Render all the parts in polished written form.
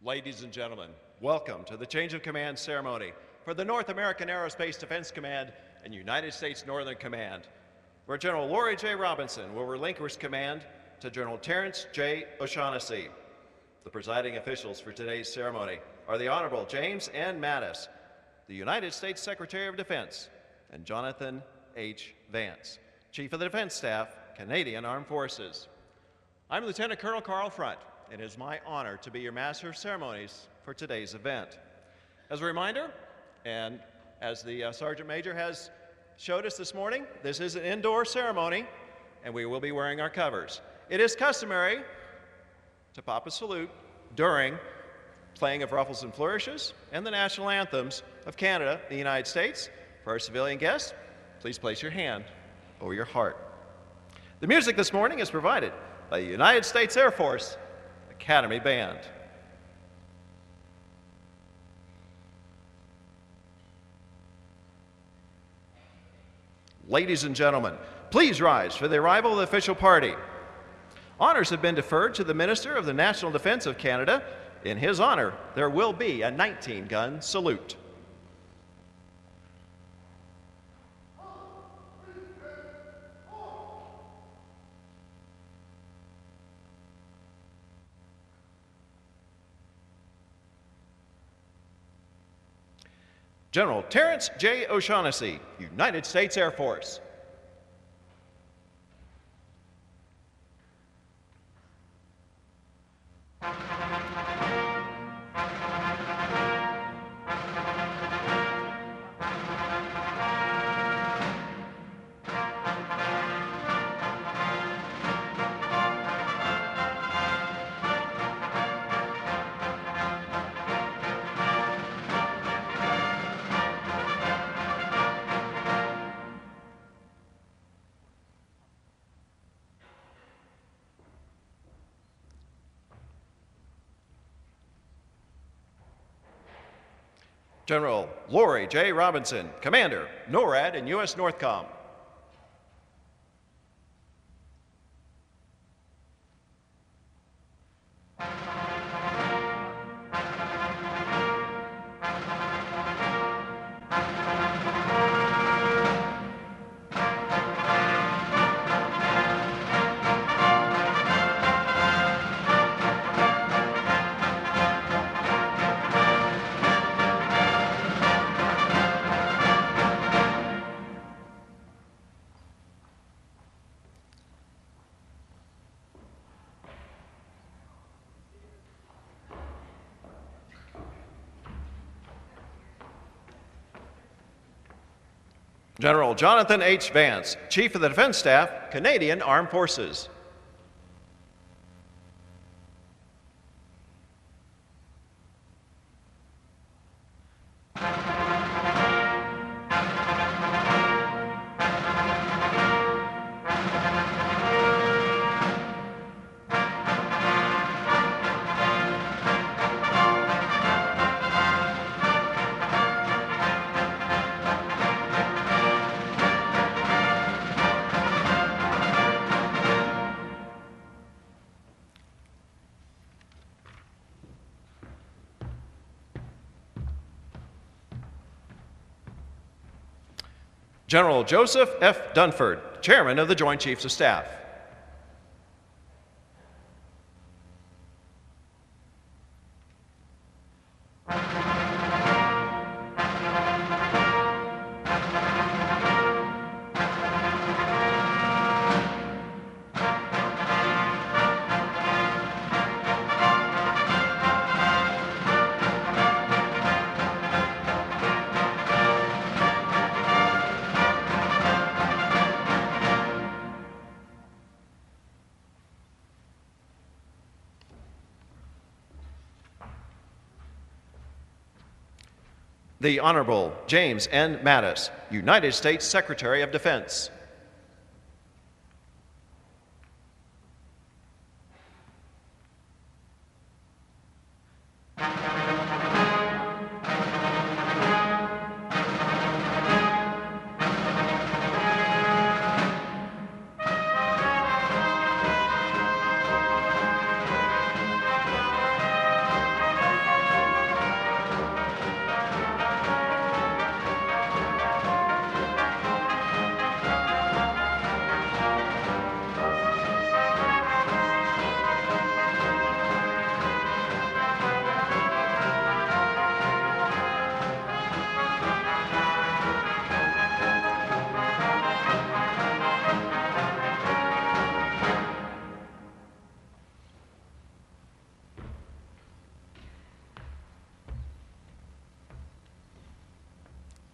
Ladies and gentlemen, welcome to the Change of Command ceremony for the North American Aerospace Defense Command and United States Northern Command, where General Laurie J. Robinson will relinquish command to General Terrence J. O'Shaughnessy. The presiding officials for today's ceremony are the Honorable James N. Mattis, the United States Secretary of Defense, and Jonathan H. Vance, Chief of the Defense Staff, Canadian Armed Forces. I'm Lieutenant Colonel Carl Front, and it is my honor to be your Master of Ceremonies for today's event. As a reminder, and as the Sergeant Major has showed us this morning, this is an indoor ceremony, and we will be wearing our covers. It is customary to pop a salute during playing of ruffles and flourishes and the national anthems of Canada, the United States. For our civilian guests, please place your hand over your heart. The music this morning is provided by the United States Air Force Academy Band. Ladies and gentlemen, please rise for the arrival of the official party. Honors have been deferred to the Minister of the National Defense of Canada. In his honor, there will be a 19-gun salute. General Terrence J. O'Shaughnessy, United States Air Force. General Laurie J. Robinson, Commander, NORAD and USNORTHCOM. General Jonathan H. Vance, Chief of the Defense Staff, Canadian Armed Forces. General Joseph F. Dunford, Chairman of the Joint Chiefs of Staff. The Honorable James N. Mattis, United States Secretary of Defense.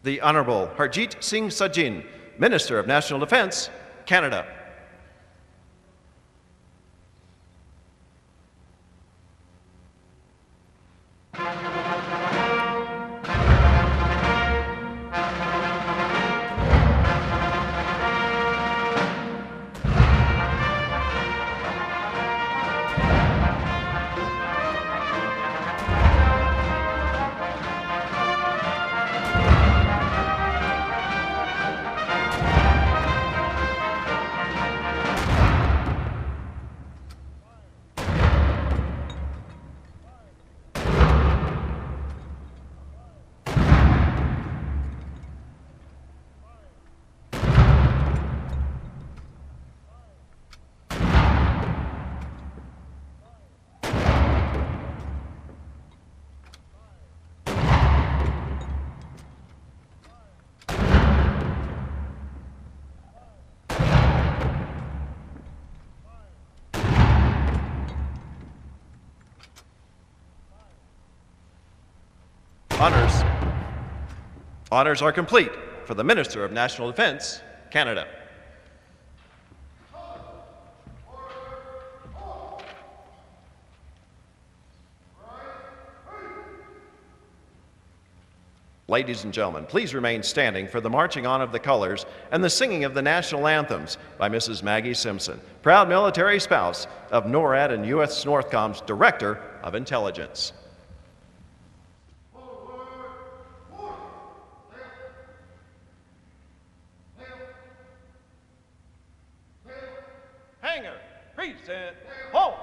The Honorable Harjit Singh Sajjan, Minister of National Defense, Canada. Honors are complete for the Minister of National Defense, Canada. Ladies and gentlemen, please remain standing for the marching on of the colors and the singing of the national anthems by Mrs. Maggie Simpson, proud military spouse of NORAD and USNORTHCOM's Director of Intelligence. Hanger, present, hold.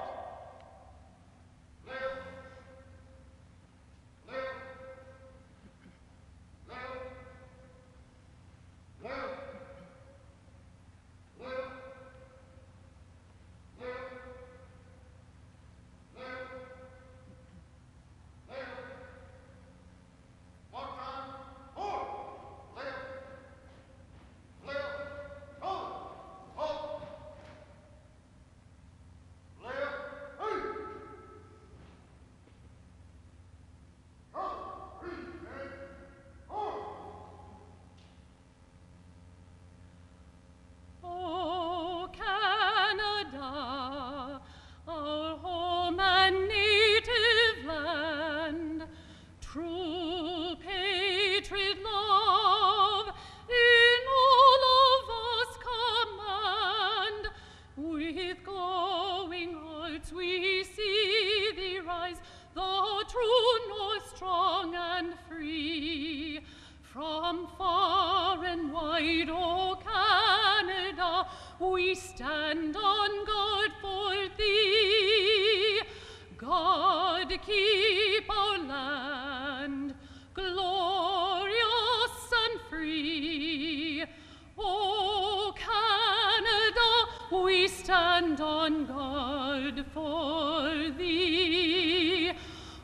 From far and wide, O Canada, we stand on guard for thee. God keep our land glorious and free. O Canada, we stand on guard for thee.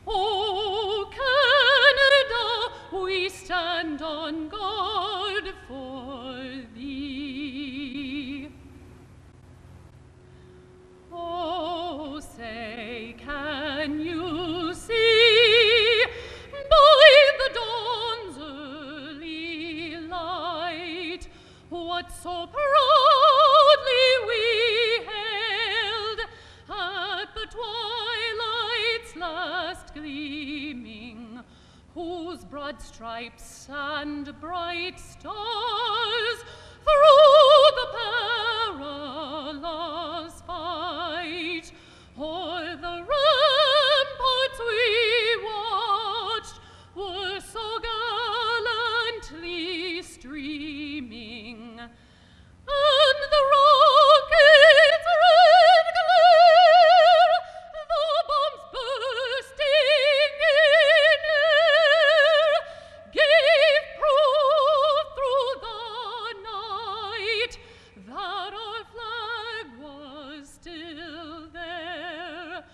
O Canada, we stand on guard for thee. Oh, say, can you see by the dawn's early light what so proudly we hailed at the twilight's last gleaming, whose broad stripes and bright stars through the perilous fight o'er the ramparts we watched were so gallantly streaming, and the rockets' red glare, the bombs bursting in air, gave proof through the night that our flag was still there.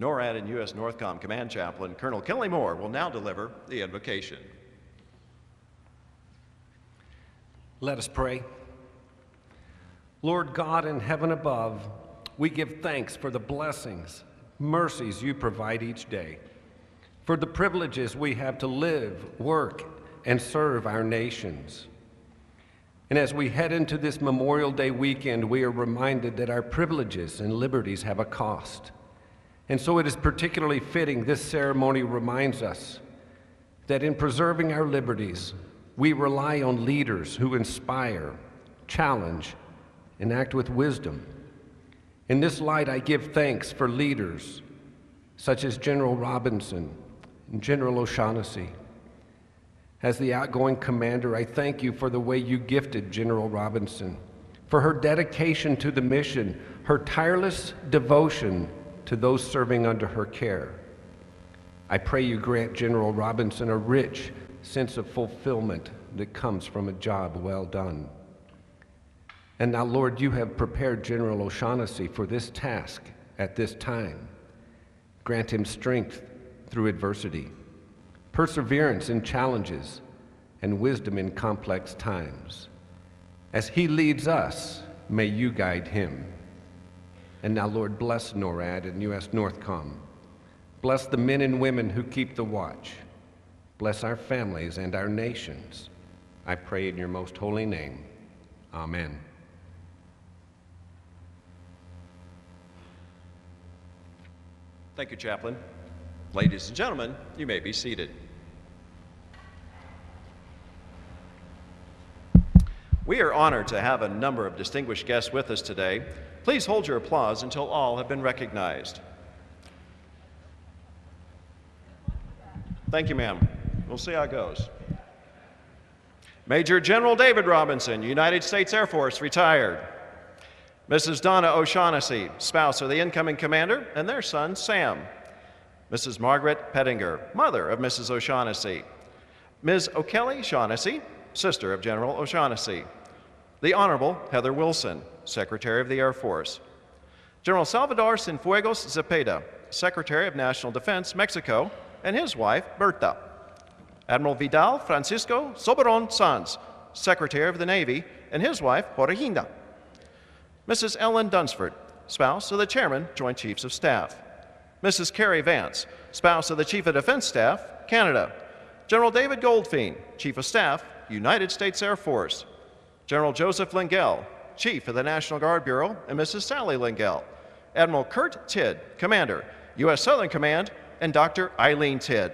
NORAD and USNORTHCOM Command Chaplain Colonel Kinley Moore will now deliver the invocation. Let us pray. Lord God in heaven above, we give thanks for the blessings, mercies you provide each day, for the privileges we have to live, work, and serve our nations. And as we head into this Memorial Day weekend, we are reminded that our privileges and liberties have a cost. And so it is particularly fitting this ceremony reminds us that in preserving our liberties, we rely on leaders who inspire, challenge, and act with wisdom. In this light, I give thanks for leaders such as General Robinson and General O'Shaughnessy. As the outgoing commander, I thank you for the way you gifted General Robinson, for her dedication to the mission, her tireless devotion to those serving under her care. I pray you grant General Robinson a rich sense of fulfillment that comes from a job well done. And now, Lord, you have prepared General O'Shaughnessy for this task at this time. Grant him strength through adversity, perseverance in challenges, and wisdom in complex times. As he leads us, may you guide him. And now, Lord, bless NORAD and USNORTHCOM. Bless the men and women who keep the watch. Bless our families and our nations. I pray in your most holy name. Amen. Thank you, Chaplain. Ladies and gentlemen, you may be seated. We are honored to have a number of distinguished guests with us today. Please hold your applause until all have been recognized. Thank you, ma'am. We'll see how it goes. Major General David Robinson, United States Air Force, retired. Mrs. Donna O'Shaughnessy, spouse of the incoming commander, and their son, Sam. Mrs. Margaret Pettinger, mother of Mrs. O'Shaughnessy. Ms. O'Kelly Shaughnessy, sister of General O'Shaughnessy. The Honorable Heather Wilson, Secretary of the Air Force. General Salvador Cienfuegos Zepeda, Secretary of National Defense, Mexico, and his wife, Berta. Admiral Vidal Francisco Soberon Sanz, Secretary of the Navy, and his wife, Jorginda. Mrs. Ellen Dunsford, spouse of the Chairman, Joint Chiefs of Staff. Mrs. Carrie Vance, spouse of the Chief of Defense Staff, Canada. General David Goldfein, Chief of Staff, United States Air Force. General Joseph Lingell, Chief of the National Guard Bureau, and Mrs. Sally Lingell. Admiral Kurt Tidd, Commander, U.S. Southern Command, and Dr. Eileen Tidd.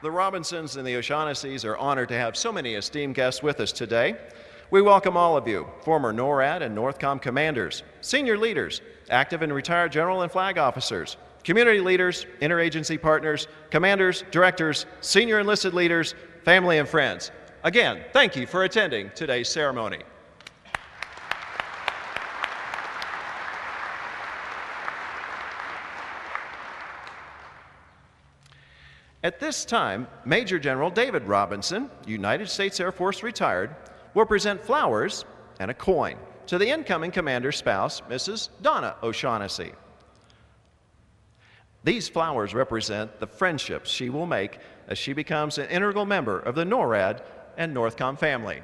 The Robinsons and the O'Shaughnessys are honored to have so many esteemed guests with us today. We welcome all of you, former NORAD and NORTHCOM commanders, senior leaders, active and retired general and flag officers, community leaders, interagency partners, commanders, directors, senior enlisted leaders, family and friends. Again, thank you for attending today's ceremony. At this time, Major General David Robinson, United States Air Force retired, will present flowers and a coin to the incoming commander's spouse, Mrs. Donna O'Shaughnessy. These flowers represent the friendships she will make as she becomes an integral member of the NORAD and NORTHCOM family.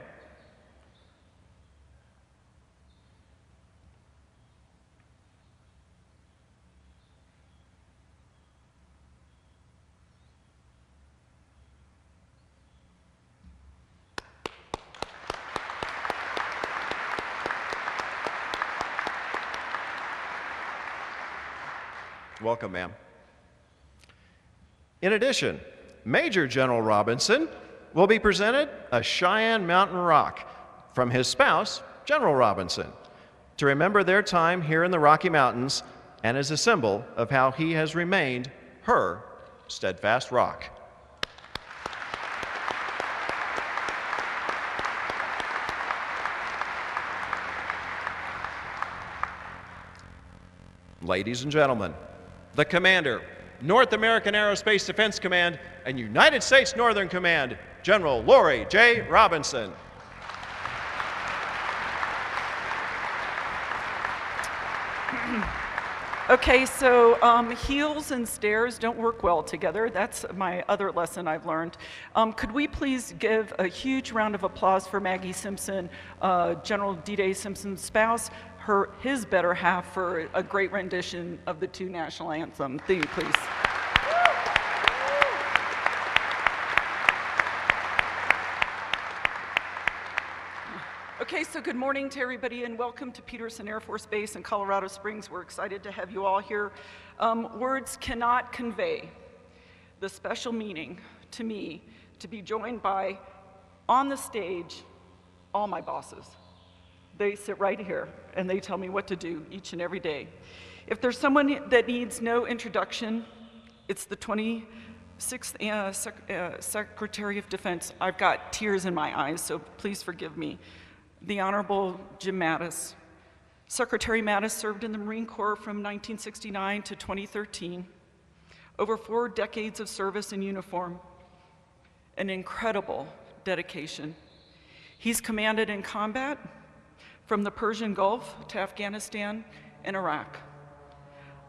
Welcome, ma'am. In addition, Major General Robinson will be presented a Cheyenne Mountain Rock from his spouse, General Robinson, to remember their time here in the Rocky Mountains and as a symbol of how he has remained her steadfast rock. Ladies and gentlemen, the Commander, North American Aerospace Defense Command, and United States Northern Command, General Lori J. Robinson. Okay, so heels and stairs don't work well together. That's my other lesson I've learned. Could we please give a huge round of applause for Maggie Simpson, General D-Day Simpson's spouse, his better half, for a great rendition of the two national anthem theme, please. Okay, so good morning to everybody and welcome to Peterson Air Force Base in Colorado Springs. We're excited to have you all here. Words cannot convey the special meaning to me to be joined by, on the stage, all my bosses. They sit right here and they tell me what to do each and every day. If there's someone that needs no introduction, it's the 26th Secretary of Defense. I've got tears in my eyes, so please forgive me. The Honorable Jim Mattis. Secretary Mattis served in the Marine Corps from 1969 to 2013. Over 4 decades of service in uniform. An incredible dedication. He's commanded in combat from the Persian Gulf to Afghanistan and Iraq.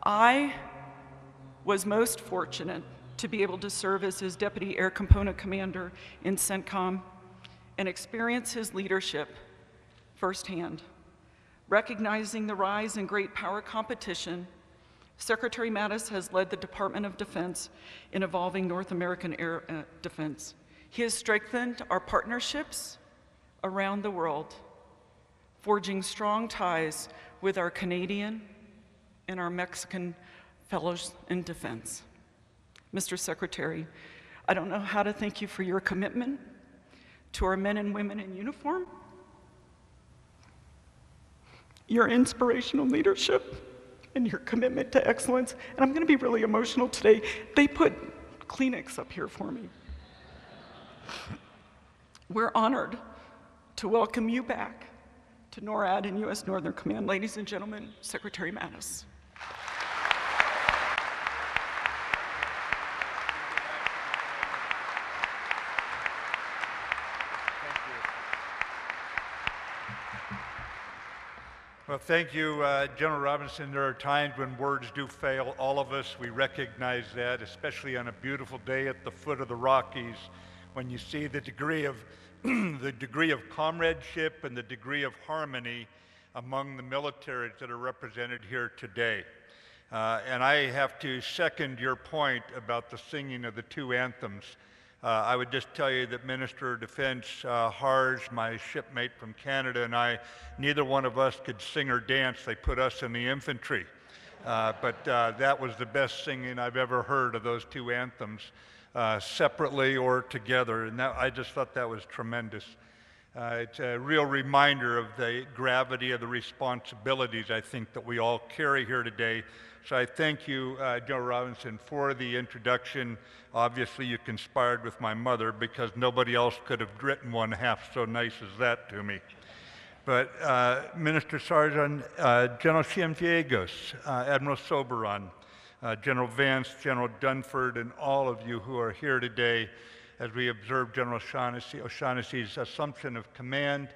I was most fortunate to be able to serve as his Deputy Air Component Commander in CENTCOM and experience his leadership firsthand. Recognizing the rise in great power competition, Secretary Mattis has led the Department of Defense in evolving North American air defense. He has strengthened our partnerships around the world, forging strong ties with our Canadian and our Mexican fellows in defense. Mr. Secretary, I don't know how to thank you for your commitment to our men and women in uniform, your inspirational leadership, and your commitment to excellence. And I'm going to be really emotional today. They put Kleenex up here for me. We're honored to welcome you back to NORAD and U.S. Northern Command. Ladies and gentlemen, Secretary Mattis. Well, thank you, General Robinson. There are times when words do fail. All of us, we recognize that, especially on a beautiful day at the foot of the Rockies, when you see the degree of comradeship and the degree of harmony among the militaries that are represented here today. And I have to second your point about the singing of the two anthems. I would just tell you that Minister of Defense Harj, my shipmate from Canada, and I, neither one of us could sing or dance. They put us in the infantry. But that was the best singing I've ever heard of those two anthems, separately or together. And I just thought that was tremendous. It's a real reminder of the gravity of the responsibilities I think that we all carry here today. So I thank you, General Robinson, for the introduction. Obviously, you conspired with my mother because nobody else could have written one half so nice as that to me. But Minister Sajjan, General Cienfuegos, Admiral Soberon, General Vance, General Dunford, and all of you who are here today as we observe General O'Shaughnessy's assumption of command.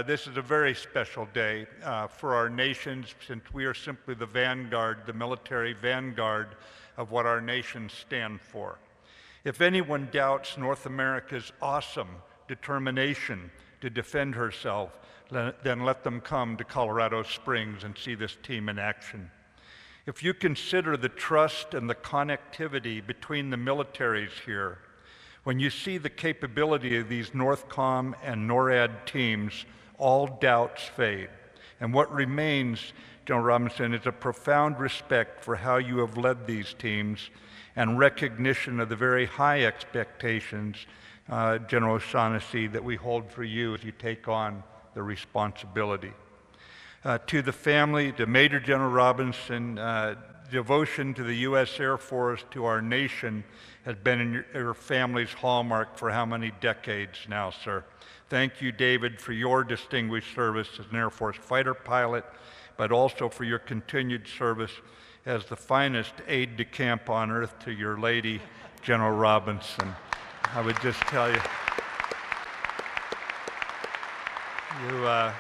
This is a very special day for our nations, since we are simply the vanguard, the military vanguard of what our nations stand for. If anyone doubts North America's awesome determination to defend herself, then let them come to Colorado Springs and see this team in action. If you consider the trust and the connectivity between the militaries here, when you see the capability of these NORTHCOM and NORAD teams, all doubts fade. And what remains, General Robinson, is a profound respect for how you have led these teams and recognition of the very high expectations, General O'Shaughnessy, that we hold for you as you take on the responsibility. To the family, to Major General Robinson, devotion to the U.S. Air Force, to our nation, has been in your family's hallmark for how many decades now, sir? Thank you, David, for your distinguished service as an Air Force fighter pilot, but also for your continued service as the finest aide-de-camp on earth to your lady, General Robinson. I would just tell you, I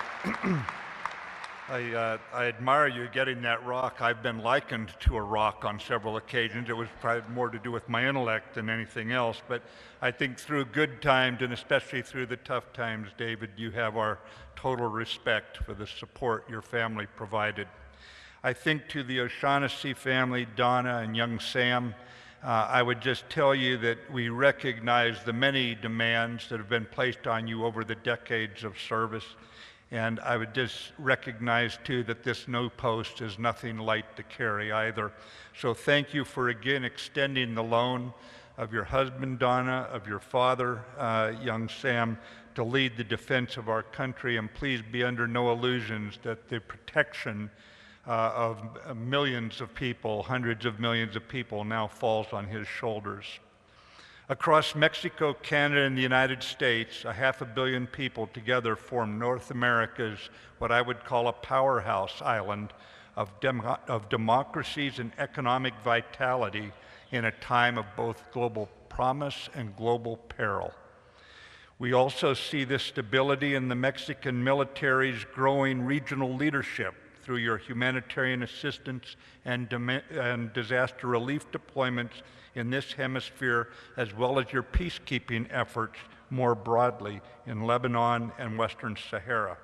admire you getting that rock. I've been likened to a rock on several occasions. It was probably more to do with my intellect than anything else, but I think through good times, and especially through the tough times, David, you have our total respect for the support your family provided. I think to the O'Shaughnessy family, Donna and young Sam, I would just tell you that we recognize the many demands that have been placed on you over the decades of service. And I would just recognize too that this no post is nothing light to carry either. So thank you for again extending the loan of your husband, Donna, of your father, young Sam, to lead the defense of our country. And please be under no illusions that the protection of millions of people, hundreds of millions of people, now falls on his shoulders. Across Mexico, Canada, and the United States, 500 million people together form North America's, what I would call a powerhouse island of democracies and economic vitality in a time of both global promise and global peril. We also see this stability in the Mexican military's growing regional leadership through your humanitarian assistance and disaster relief deployments in this hemisphere, as well as your peacekeeping efforts more broadly in Lebanon and Western Sahara.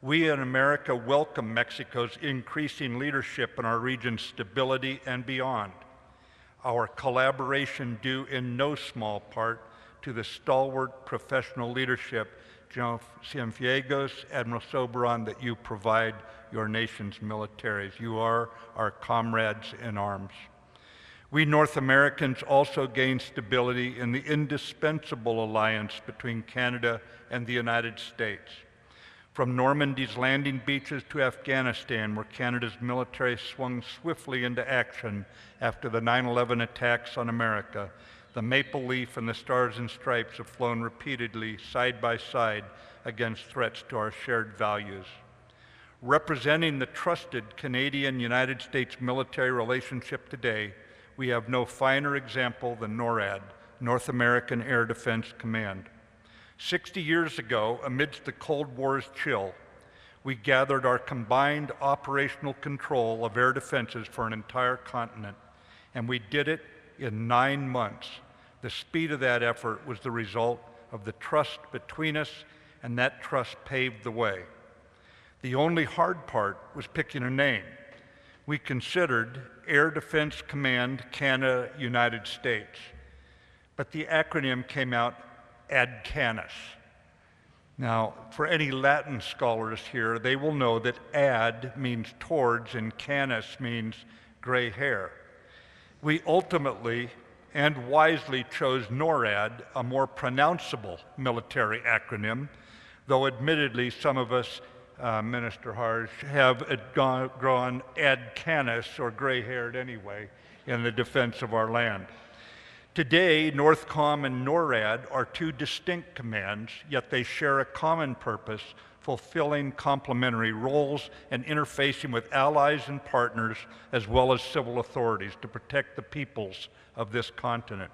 We in America welcome Mexico's increasing leadership in our region's stability and beyond. Our collaboration due in no small part to the stalwart professional leadership, General Cienfuegos, Admiral Soberon, that you provide your nation's militaries. You are our comrades in arms. We North Americans also gain stability in the indispensable alliance between Canada and the United States. From Normandy's landing beaches to Afghanistan, where Canada's military swung swiftly into action after the 9/11 attacks on America, the Maple Leaf and the Stars and Stripes have flown repeatedly side by side against threats to our shared values. Representing the trusted Canadian-United States military relationship today, we have no finer example than NORAD, North American Air Defense Command. 60 years ago, amidst the Cold War's chill, we gathered our combined operational control of air defenses for an entire continent, and we did it in 9 months. The speed of that effort was the result of the trust between us, and that trust paved the way. The only hard part was picking a name. We considered Air Defense Command, Canada, United States. But the acronym came out ADCANUS. Now, for any Latin scholars here, they will know that ad means towards and canus means gray hair. We ultimately and wisely chose NORAD, a more pronounceable military acronym, though admittedly some of us, Minister Harsh, have grown ADCANUS, or gray-haired anyway, in the defense of our land. Today, NORTHCOM and NORAD are two distinct commands, yet they share a common purpose, fulfilling complementary roles and interfacing with allies and partners, as well as civil authorities, to protect the peoples of this continent.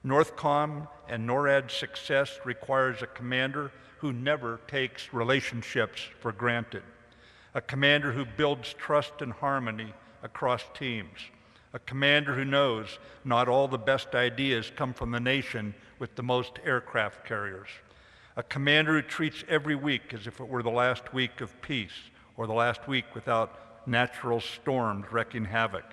NORTHCOM and NORAD's success requires a commander who never takes relationships for granted, a commander who builds trust and harmony across teams, a commander who knows not all the best ideas come from the nation with the most aircraft carriers, a commander who treats every week as if it were the last week of peace or the last week without natural storms wreaking havoc.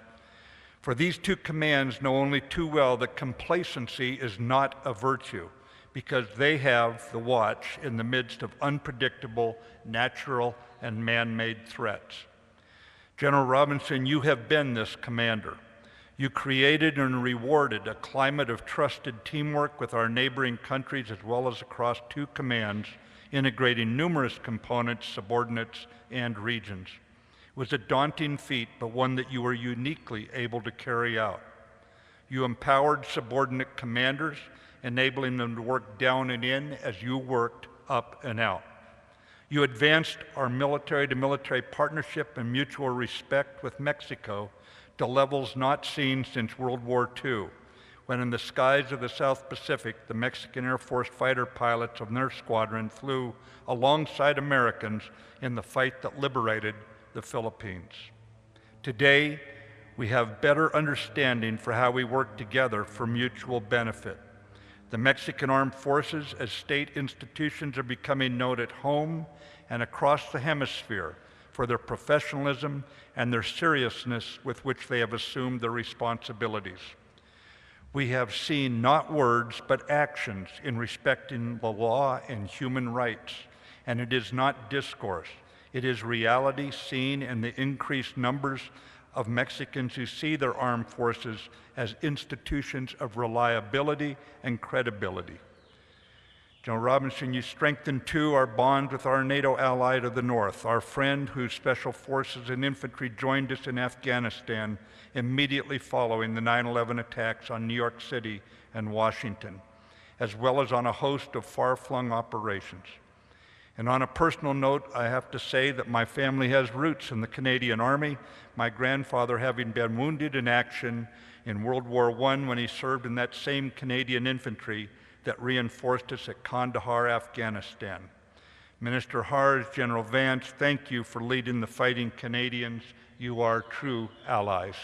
For these two commands know only too well that complacency is not a virtue, because they have the watch in the midst of unpredictable natural and man-made threats. General Robinson, you have been this commander. You created and rewarded a climate of trusted teamwork with our neighboring countries, as well as across two commands, integrating numerous components, subordinates, and regions. It was a daunting feat, but one that you were uniquely able to carry out. You empowered subordinate commanders, enabling them to work down and in as you worked up and out. You advanced our military-to-military partnership and mutual respect with Mexico to levels not seen since World War II, when in the skies of the South Pacific, the Mexican Air Force fighter pilots of their squadron flew alongside Americans in the fight that liberated the Philippines. Today, we have better understanding for how we work together for mutual benefit. The Mexican Armed Forces as state institutions are becoming known at home and across the hemisphere for their professionalism and their seriousness with which they have assumed their responsibilities. We have seen not words but actions in respecting the law and human rights, and it is not discourse. It is reality seen in the increased numbers of Mexicans who see their armed forces as institutions of reliability and credibility. General Robinson, you strengthened too our bond with our NATO ally to the north, our friend whose special forces and infantry joined us in Afghanistan immediately following the 9/11 attacks on New York City and Washington, as well as on a host of far-flung operations. And on a personal note, I have to say that my family has roots in the Canadian Army, my grandfather having been wounded in action in World War I when he served in that same Canadian infantry that reinforced us at Kandahar, Afghanistan. Minister Hars, General Vance, thank you for leading the fighting Canadians. You are true allies.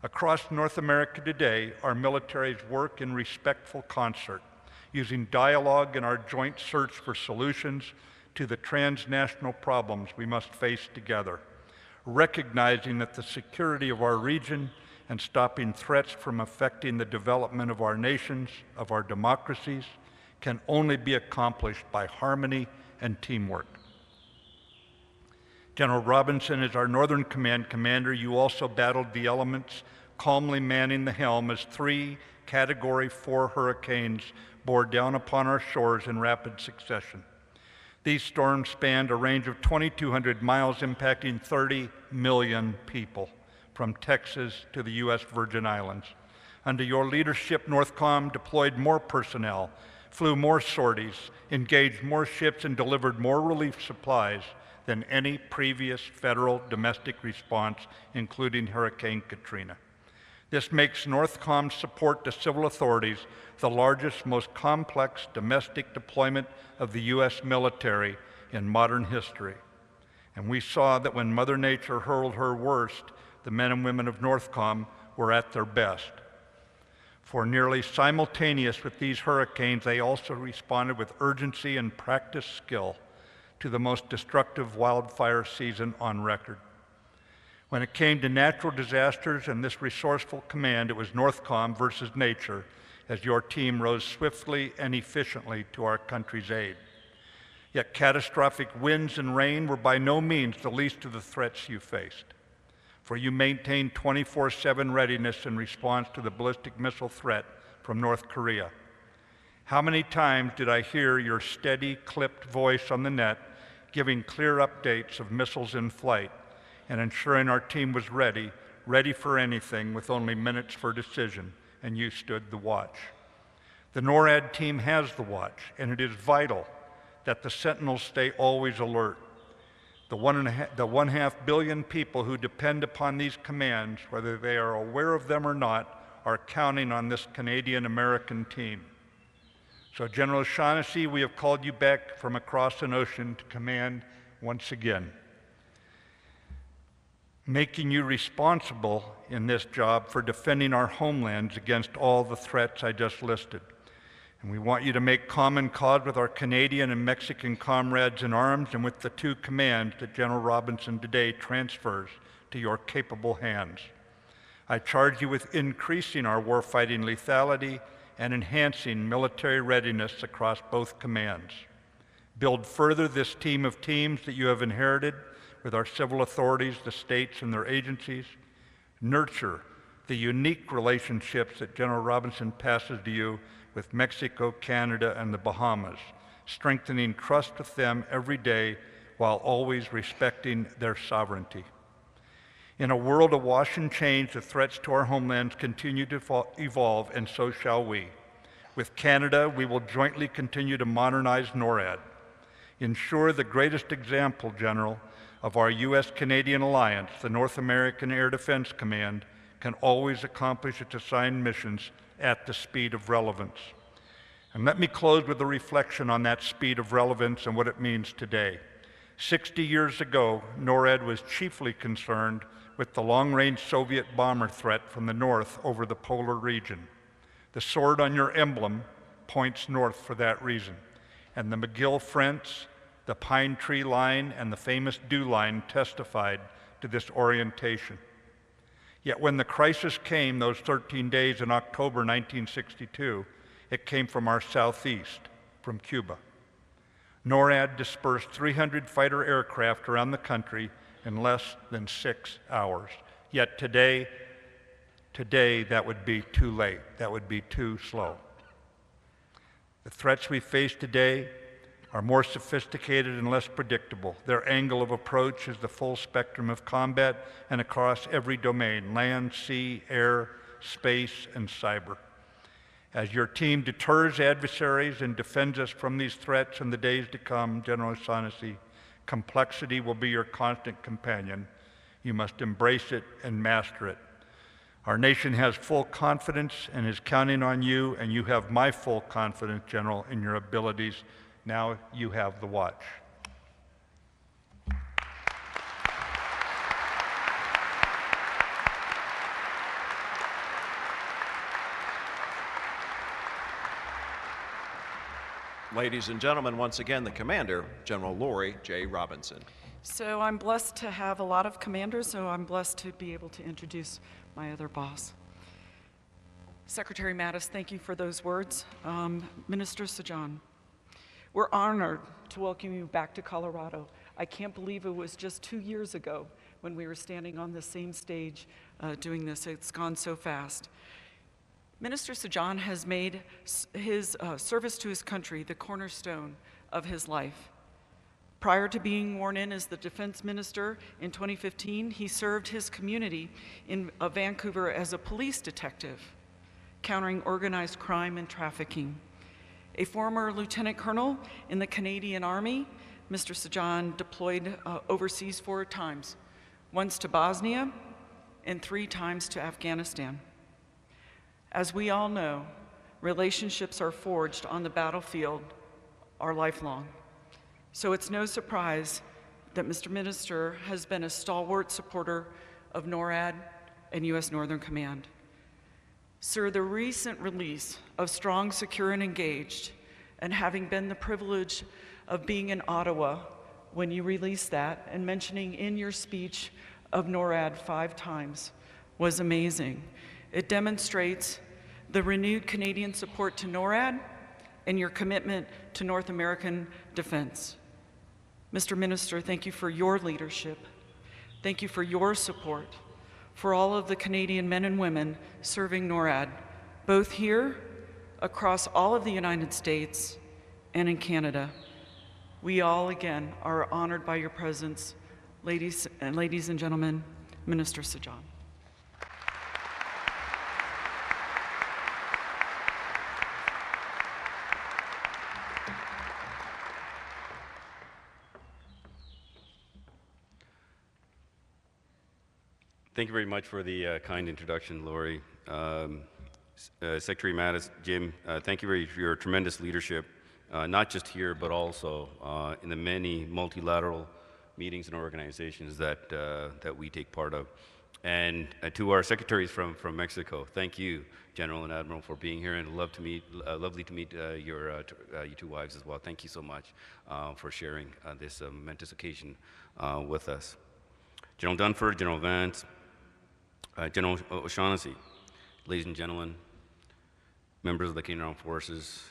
Across North America today, our militaries work in respectful concert, using dialogue in our joint search for solutions to the transnational problems we must face together, recognizing that the security of our region and stopping threats from affecting the development of our nations, of our democracies, can only be accomplished by harmony and teamwork. General Robinson, as our Northern Command commander, you also battled the elements, calmly manning the helm as 3 Category 4 hurricanes bore down upon our shores in rapid succession. These storms spanned a range of 2,200 miles, impacting 30 million people, from Texas to the U.S. Virgin Islands. Under your leadership, NORTHCOM deployed more personnel, flew more sorties, engaged more ships, and delivered more relief supplies than any previous federal domestic response, including Hurricane Katrina. This makes NORTHCOM's support to civil authorities the largest, most complex domestic deployment of the U.S. military in modern history. And we saw that when Mother Nature hurled her worst, the men and women of NORTHCOM were at their best. For nearly simultaneous with these hurricanes, they also responded with urgency and practiced skill to the most destructive wildfire season on record. When it came to natural disasters and this resourceful command, it was NORTHCOM versus nature, as your team rose swiftly and efficiently to our country's aid. Yet catastrophic winds and rain were by no means the least of the threats you faced, for you maintained 24/7 readiness in response to the ballistic missile threat from North Korea. How many times did I hear your steady, clipped voice on the net giving clear updates of missiles in flight and ensuring our team was ready for anything with only minutes for decision, and you stood the watch. The NORAD team has the watch, and it is vital that the sentinels stay always alert. The 1.5 billion people who depend upon these commands, whether they are aware of them or not, are counting on this Canadian-American team. So, General O'Shaughnessy, we have called you back from across an ocean to command once again, making you responsible in this job for defending our homelands against all the threats I just listed. And we want you to make common cause with our Canadian and Mexican comrades in arms and with the 2 commands that General Robinson today transfers to your capable hands. I charge you with increasing our warfighting lethality and enhancing military readiness across both commands. Build further this team of teams that you have inherited with our civil authorities, the states and their agencies. Nurture the unique relationships that General Robinson passes to you with Mexico, Canada, and the Bahamas, strengthening trust with them every day while always respecting their sovereignty. In a world awash in change, the threats to our homelands continue to evolve, and so shall we. With Canada, we will jointly continue to modernize NORAD. Ensure the greatest example, General, of our U.S.-Canadian alliance, the North American Air Defense Command, can always accomplish its assigned missions at the speed of relevance. And let me close with a reflection on that speed of relevance and what it means today. 60 years ago, NORAD was chiefly concerned with the long-range Soviet bomber threat from the north over the polar region. The sword on your emblem points north for that reason. And the McGill Fence, the Pine Tree Line, and the famous Dew Line testified to this orientation. Yet when the crisis came those 13 days in October 1962, it came from our southeast, from Cuba. NORAD dispersed 300 fighter aircraft around the country in less than 6 hours. Yet today that would be too late. That would be too slow. The threats we face today are more sophisticated and less predictable. Their angle of approach is the full spectrum of combat and across every domain: land, sea, air, space, and cyber. As your team deters adversaries and defends us from these threats in the days to come, General O'Shaughnessy, complexity will be your constant companion. You must embrace it and master it. Our nation has full confidence and is counting on you, and you have my full confidence, General, in your abilities. Now you have the watch. Ladies and gentlemen, once again, the Commander, General Laurie J. Robinson. So I'm blessed to have a lot of commanders, so I'm blessed to be able to introduce my other boss. Secretary Mattis, thank you for those words. Minister Sajjan, we're honored to welcome you back to Colorado. I can't believe it was just 2 years ago when we were standing on the same stage doing this. It's gone so fast. Minister Sajjan has made his service to his country the cornerstone of his life. Prior to being sworn in as the defense minister in 2015, he served his community in Vancouver as a police detective, countering organized crime and trafficking. A former lieutenant colonel in the Canadian Army, Mr. Sajjan deployed overseas 4 times, once to Bosnia and 3 times to Afghanistan. As we all know, relationships are forged on the battlefield are lifelong. So it's no surprise that Mr. Minister has been a stalwart supporter of NORAD and U.S. Northern Command. Sir, the recent release of Strong, Secure, and Engaged, and having been the privilege of being in Ottawa when you released that and mentioning in your speech of NORAD 5 times, was amazing. It demonstrates the renewed Canadian support to NORAD and your commitment to North American defense. Mr. Minister, thank you for your leadership. Thank you for your support for all of the Canadian men and women serving NORAD, both here, across all of the United States, and in Canada. We all, again, are honored by your presence. Ladies and gentlemen, Minister Sajjan. Thank you very much for the kind introduction, Laurie. Secretary Mattis, Jim, thank you for your tremendous leadership, not just here, but also in the many multilateral meetings and organizations that we take part of. And to our secretaries from Mexico, thank you, General and Admiral, for being here, and lovely to meet your 2 wives as well. Thank you so much for sharing this momentous occasion with us. General Dunford, General Vance, General O'Shaughnessy, ladies and gentlemen, members of the Canadian Armed Forces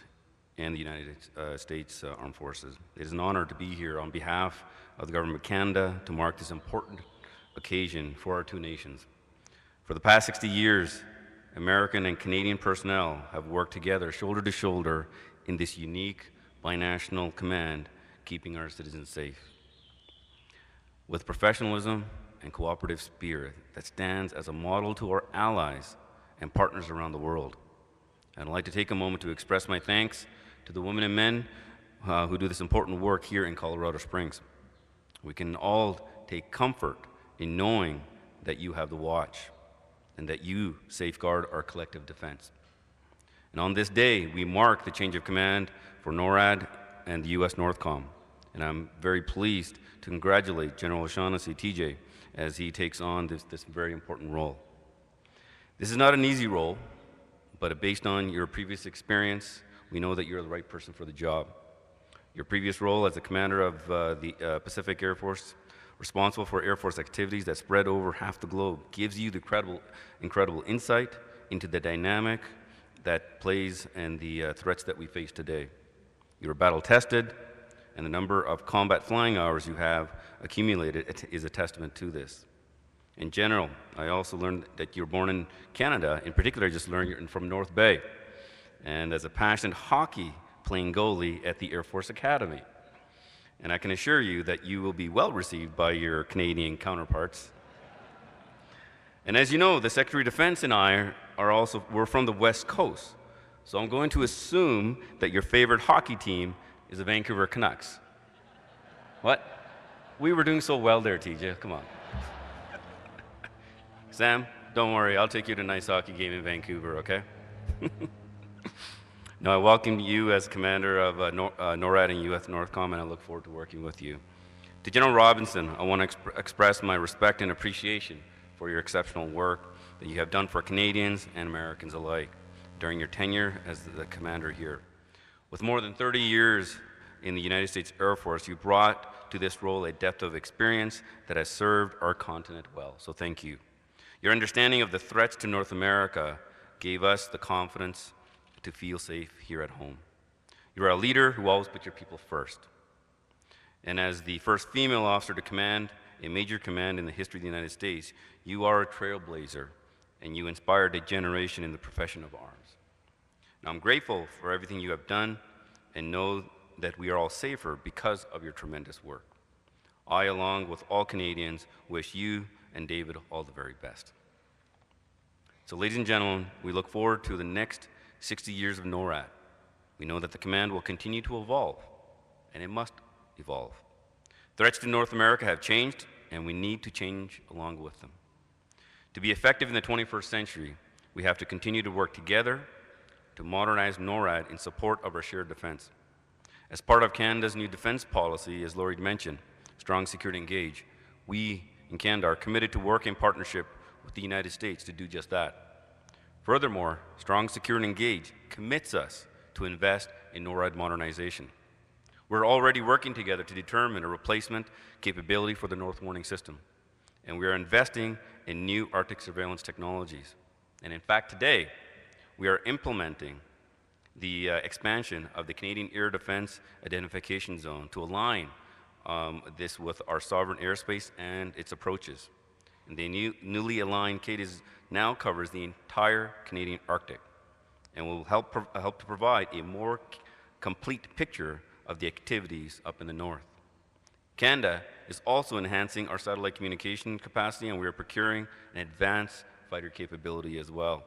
and the United States Armed Forces. It is an honor to be here on behalf of the Government of Canada to mark this important occasion for our 2 nations. For the past 60 years, American and Canadian personnel have worked together, shoulder to shoulder, in this unique binational command, keeping our citizens safe. With professionalism and cooperative spirit that stands as a model to our allies and partners around the world. And I'd like to take a moment to express my thanks to the women and men who do this important work here in Colorado Springs. We can all take comfort in knowing that you have the watch. and that you safeguard our collective defense. And on this day, we mark the change of command for NORAD and the USNORTHCOM. And I'm very pleased to congratulate General O'Shaughnessy, TJ, as he takes on this very important role. This is not an easy role, but based on your previous experience, we know that you're the right person for the job. Your previous role as the commander of the Pacific Air Force, responsible for Air Force activities that spread over half the globe, gives you the incredible insight into the dynamic that plays and the threats that we face today. You are battle tested, and the number of combat flying hours you have accumulated is a testament to this. In general, I also learned that you're born in Canada. In particular, I just learned you're from North Bay, and as a passionate hockey playing goalie at the Air Force Academy. And I can assure you that you will be well received by your Canadian counterparts. And as you know, the Secretary of Defense and I we're from the West Coast. So I'm going to assume that your favorite hockey team is the Vancouver Canucks. What? We were doing so well there, TJ, come on. Sam, don't worry, I'll take you to a nice hockey game in Vancouver, okay? No, I welcome you as commander of NORAD and USNORTHCOM, and I look forward to working with you. To General Robinson, I want to express my respect and appreciation for your exceptional work that you have done for Canadians and Americans alike during your tenure as the commander here. With more than 30 years in the United States Air Force, you brought to this role a depth of experience that has served our continent well, so thank you. Your understanding of the threats to North America gave us the confidence to feel safe here at home. You're a leader who always put your people first. And as the first female officer to command a major command in the history of the United States, you are a trailblazer, and you inspired a generation in the profession of arms. Now, I'm grateful for everything you have done and know that we are all safer because of your tremendous work. I, along with all Canadians, wish you and David all the very best. So, ladies and gentlemen, we look forward to the next 60 years of NORAD. We know that the command will continue to evolve, and it must evolve. Threats to North America have changed, and we need to change along with them. To be effective in the 21st century, we have to continue to work together to modernize NORAD in support of our shared defense. As part of Canada's new defense policy, as Laurie mentioned, Strong, Secure, and Engage, we in Canada are committed to work in partnership with the United States to do just that. Furthermore, Strong, Secure, and Engage commits us to invest in NORAD modernization. We're already working together to determine a replacement capability for the North Warning System, and we are investing in new Arctic surveillance technologies. And in fact, today, we are implementing the expansion of the Canadian Air Defense Identification Zone to align this with our sovereign airspace and its approaches. And the newly aligned CADIS now covers the entire Canadian Arctic and will help to provide a more complete picture of the activities up in the north. Canada is also enhancing our satellite communication capacity, and we are procuring an advanced fighter capability as well.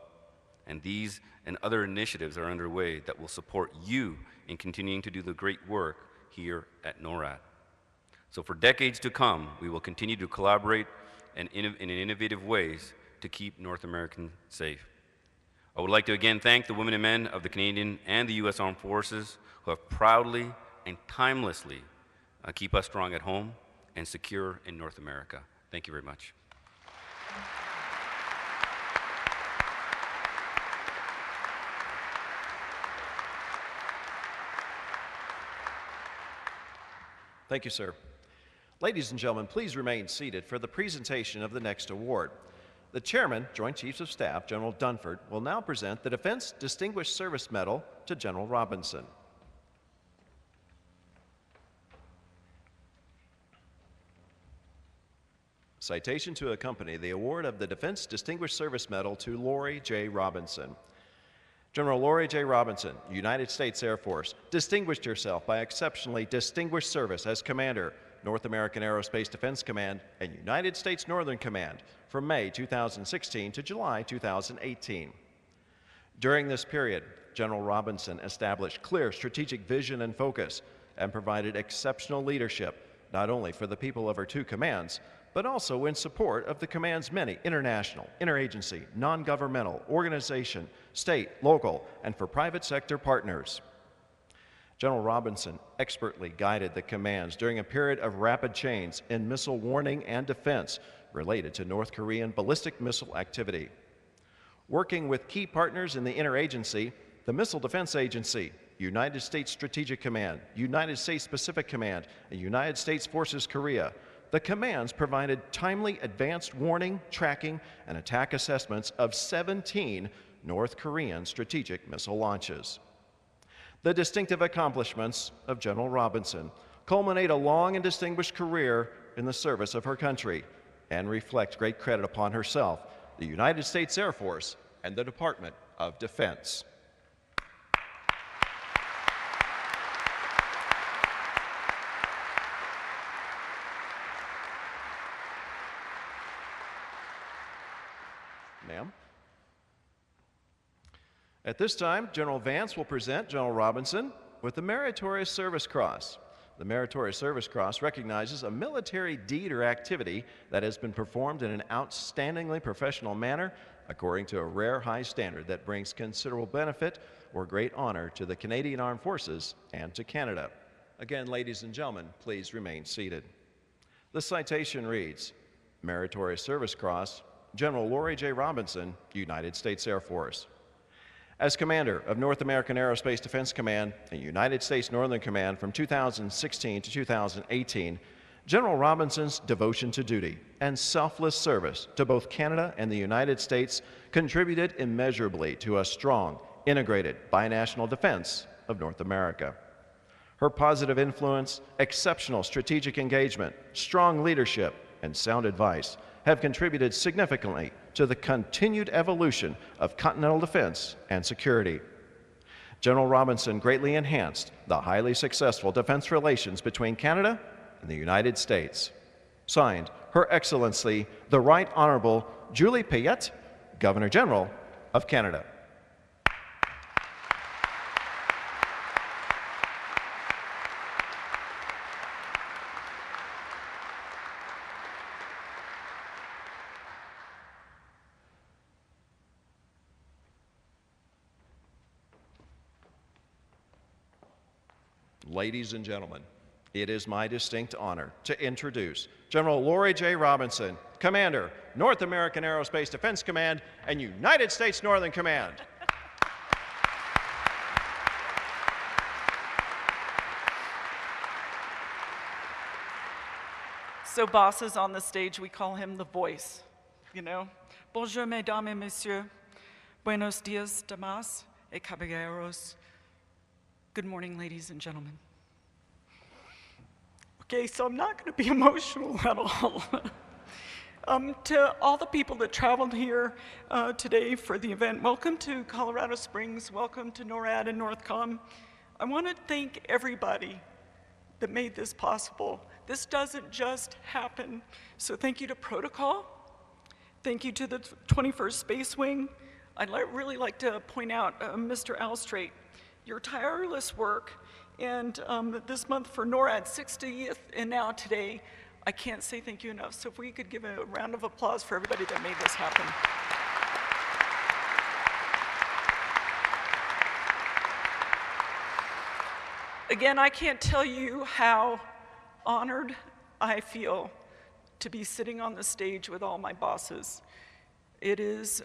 And these and other initiatives are underway that will support you in continuing to do the great work here at NORAD. So for decades to come, we will continue to collaborate in innovative ways to keep North Americans safe. I would like to again thank the women and men of the Canadian and the U.S. Armed Forces who have proudly and timelessly keep us strong at home and secure in North America. Thank you very much. Thank you, sir. Ladies and gentlemen, please remain seated for the presentation of the next award. The Chairman, Joint Chiefs of Staff, General Dunford, will now present the Defense Distinguished Service Medal to General Robinson. Citation to accompany the award of the Defense Distinguished Service Medal to Laurie J. Robinson. General Laurie J. Robinson, United States Air Force, distinguished yourself by exceptionally distinguished service as Commander, North American Aerospace Defense Command and United States Northern Command from May 2016 to July 2018. During this period, General Robinson established clear strategic vision and focus and provided exceptional leadership not only for the people of her two commands, but also in support of the command's many international, interagency, non-governmental, organization, state, local, and for private sector partners. General Robinson expertly guided the commands during a period of rapid change in missile warning and defense related to North Korean ballistic missile activity. Working with key partners in the interagency, the Missile Defense Agency, United States Strategic Command, United States Pacific Command, and United States Forces Korea, the commands provided timely advanced warning, tracking, and attack assessments of 17 North Korean strategic missile launches. The distinctive accomplishments of General Robinson culminate a long and distinguished career in the service of her country and reflect great credit upon herself, the United States Air Force, and the Department of Defense. Ma'am. At this time, General Vance will present General Robinson with the Meritorious Service Cross. The Meritorious Service Cross recognizes a military deed or activity that has been performed in an outstandingly professional manner according to a rare high standard that brings considerable benefit or great honor to the Canadian Armed Forces and to Canada. Again, ladies and gentlemen, please remain seated. The citation reads, Meritorious Service Cross, General Laurie J. Robinson, United States Air Force. As Commander of North American Aerospace Defense Command and United States Northern Command from 2016 to 2018, General Robinson's devotion to duty and selfless service to both Canada and the United States contributed immeasurably to a strong, integrated binational defense of North America. Her positive influence, exceptional strategic engagement, strong leadership, and sound advice have contributed significantly to the continued evolution of continental defense and security. General Robinson greatly enhanced the highly successful defense relations between Canada and the United States. Signed, Her Excellency, the Right Honorable Julie Payette, Governor General of Canada. Ladies and gentlemen, it is my distinct honor to introduce General Laurie J. Robinson, Commander, North American Aerospace Defense Command and United States Northern Command. So bosses on the stage, we call him the voice, you know? Bonjour, mesdames et messieurs. Buenos dias, damas et caballeros. Good morning, ladies and gentlemen. Okay, so I'm not going to be emotional at all. To all the people that traveled here today for the event, welcome to Colorado Springs, welcome to NORAD and NORTHCOM. I want to thank everybody that made this possible. This doesn't just happen. So thank you to Protocol, thank you to the 21st Space Wing. I'd really like to point out Mr. Alstrate, your tireless work, and this month for NORAD 60th, and now today, I can't say thank you enough. So if we could give a round of applause for everybody that made this happen. Again, I can't tell you how honored I feel to be sitting on the stage with all my bosses. It has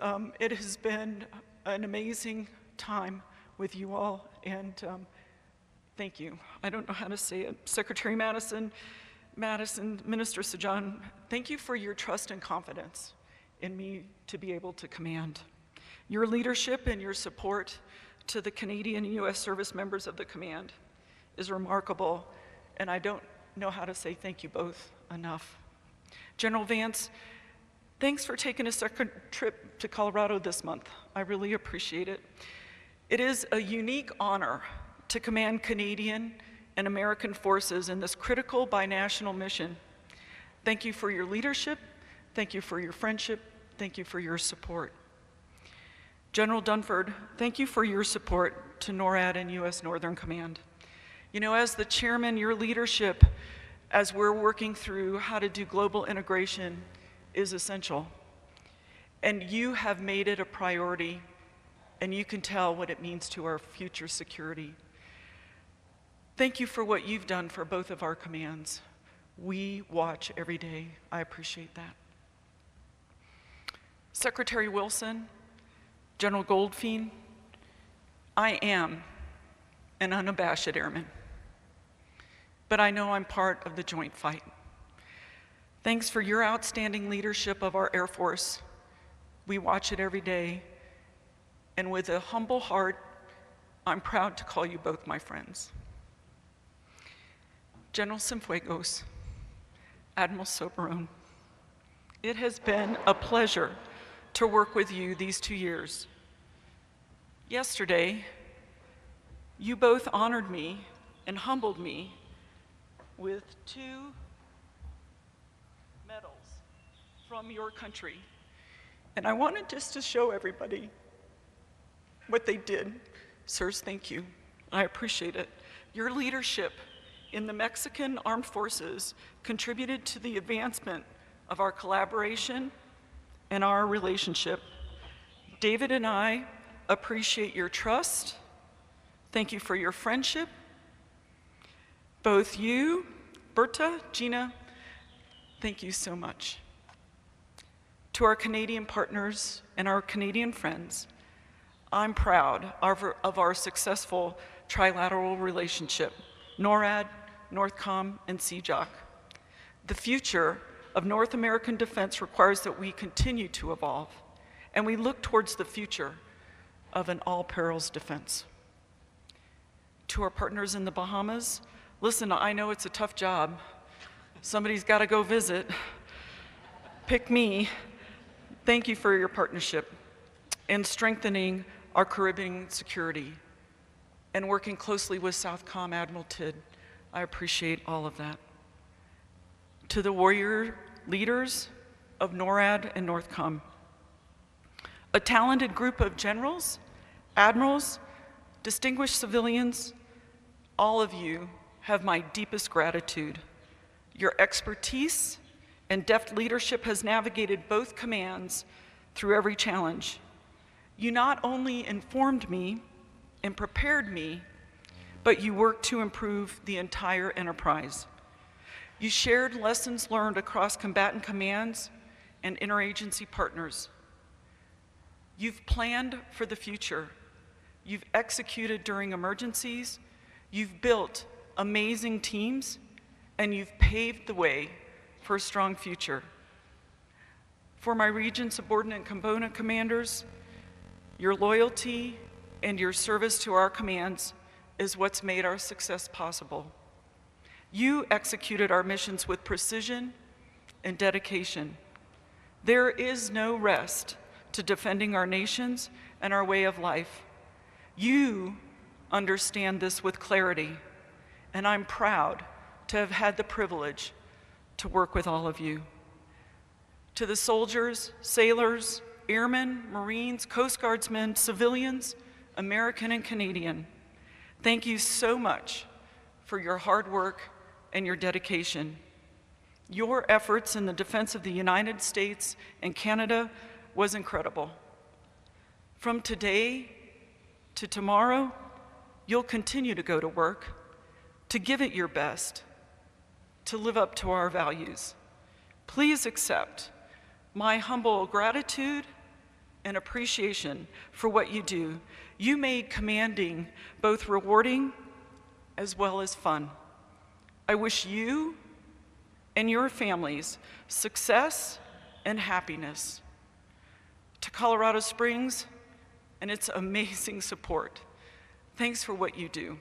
been an amazing time with you all, and thank you. I don't know how to say it. Secretary Mattis, Minister Sajjan, thank you for your trust and confidence in me to be able to command. Your leadership and your support to the Canadian and U.S. service members of the command is remarkable, and I don't know how to say thank you both enough. General Vance, thanks for taking a second trip to Colorado this month. I really appreciate it. It is a unique honor to command Canadian and American forces in this critical binational mission. Thank you for your leadership, thank you for your friendship, thank you for your support. General Dunford, thank you for your support to NORAD and U.S. Northern Command. You know, as the chairman, your leadership as we're working through how to do global integration is essential. And you have made it a priority, and you can tell what it means to our future security. Thank you for what you've done for both of our commands. We watch every day. I appreciate that. Secretary Wilson, General Goldfein, I am an unabashed airman, but I know I'm part of the joint fight. Thanks for your outstanding leadership of our Air Force. We watch it every day, and with a humble heart, I'm proud to call you both my friends. General Cienfuegos, Admiral Soberón, it has been a pleasure to work with you these 2 years. Yesterday, you both honored me and humbled me with 2 medals from your country. And I wanted just to show everybody what they did. Sirs, thank you. I appreciate it. Your leadership in the Mexican Armed Forces contributed to the advancement of our collaboration and our relationship. David and I appreciate your trust. Thank you for your friendship. Both you, Berta, Gina, thank you so much. To our Canadian partners and our Canadian friends, I'm proud of our successful trilateral relationship, NORAD, NORTHCOM, and Sajjan. The future of North American defense requires that we continue to evolve, and we look towards the future of an all-perils defense. To our partners in the Bahamas, listen, I know it's a tough job. Somebody's got to go visit. Pick me. Thank you for your partnership in strengthening our Caribbean security and working closely with Southcom Admiral Tidd. I appreciate all of that. To the warrior leaders of NORAD and NORTHCOM, a talented group of generals, admirals, distinguished civilians, all of you have my deepest gratitude. Your expertise and deft leadership has navigated both commands through every challenge. You not only informed me and prepared me, but you worked to improve the entire enterprise. You shared lessons learned across combatant commands and interagency partners. You've planned for the future. You've executed during emergencies. You've built amazing teams, and you've paved the way for a strong future. For my region subordinate component commanders, your loyalty and your service to our commands is what's made our success possible. You executed our missions with precision and dedication. There is no rest to defending our nations and our way of life. You understand this with clarity, and I'm proud to have had the privilege to work with all of you. To the soldiers, sailors, airmen, Marines, Coast Guardsmen, civilians, American and Canadian, thank you so much for your hard work and your dedication. Your efforts in the defense of the United States and Canada was incredible. From today to tomorrow, you'll continue to go to work, to give it your best, to live up to our values. Please accept my humble gratitude and appreciation for what you do. You made commanding both rewarding as well as fun. I wish you and your families success and happiness. To Colorado Springs and its amazing support, thanks for what you do.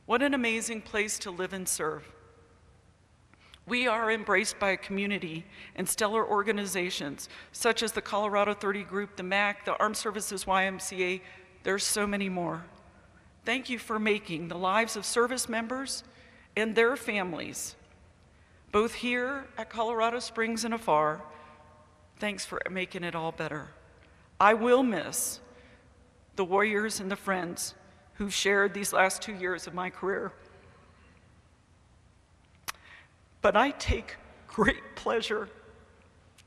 What an amazing place to live and serve. We are embraced by a community and stellar organizations such as the Colorado 30 Group, the MAC, the Armed Services YMCA. There's so many more. Thank you for making the lives of service members and their families, both here at Colorado Springs and afar. Thanks for making it all better. I will miss the warriors and the friends who've shared these last 2 years of my career. But I take great pleasure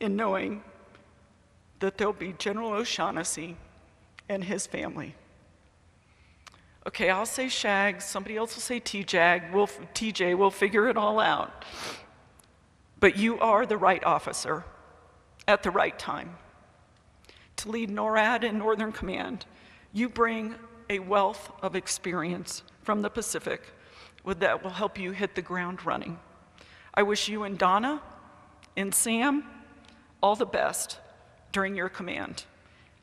in knowing that there'll be General O'Shaughnessy and his family. Okay, I'll say Shag, somebody else will say TJ, we'll figure it all out. But you are the right officer at the right time. To lead NORAD and Northern Command, you bring a wealth of experience from the Pacific that will help you hit the ground running. I wish you and Donna and Sam all the best during your command.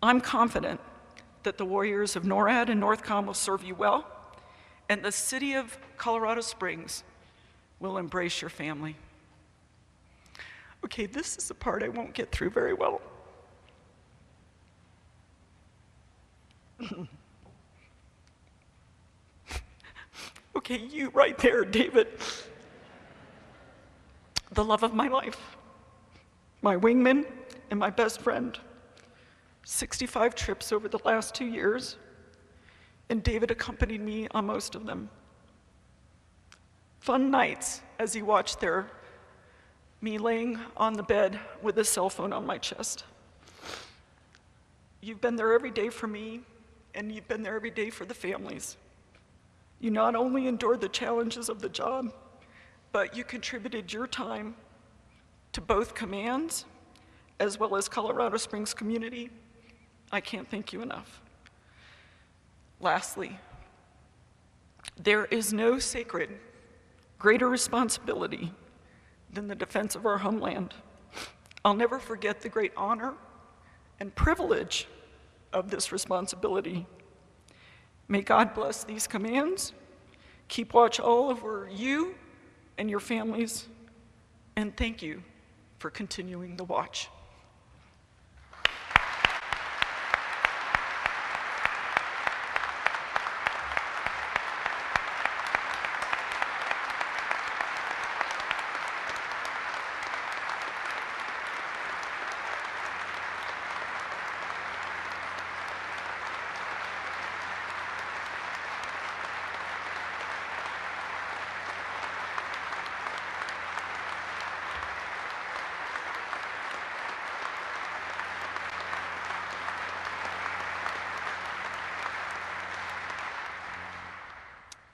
I'm confident that the warriors of NORAD and NORTHCOM will serve you well, and the city of Colorado Springs will embrace your family. Okay, this is the part I won't get through very well. Okay, you right there, David. The love of my life, my wingman, and my best friend. 65 trips over the last 2 years, and David accompanied me on most of them. Fun nights as he watched me laying on the bed with a cell phone on my chest. You've been there every day for me, and you've been there every day for the families. You not only endured the challenges of the job, but you contributed your time to both commands as well as Colorado Springs community. I can't thank you enough. Lastly, there is no sacred, greater responsibility than the defense of our homeland. I'll never forget the great honor and privilege of this responsibility. May God bless these commands, keep watch all over you and your families, and thank you for continuing the watch.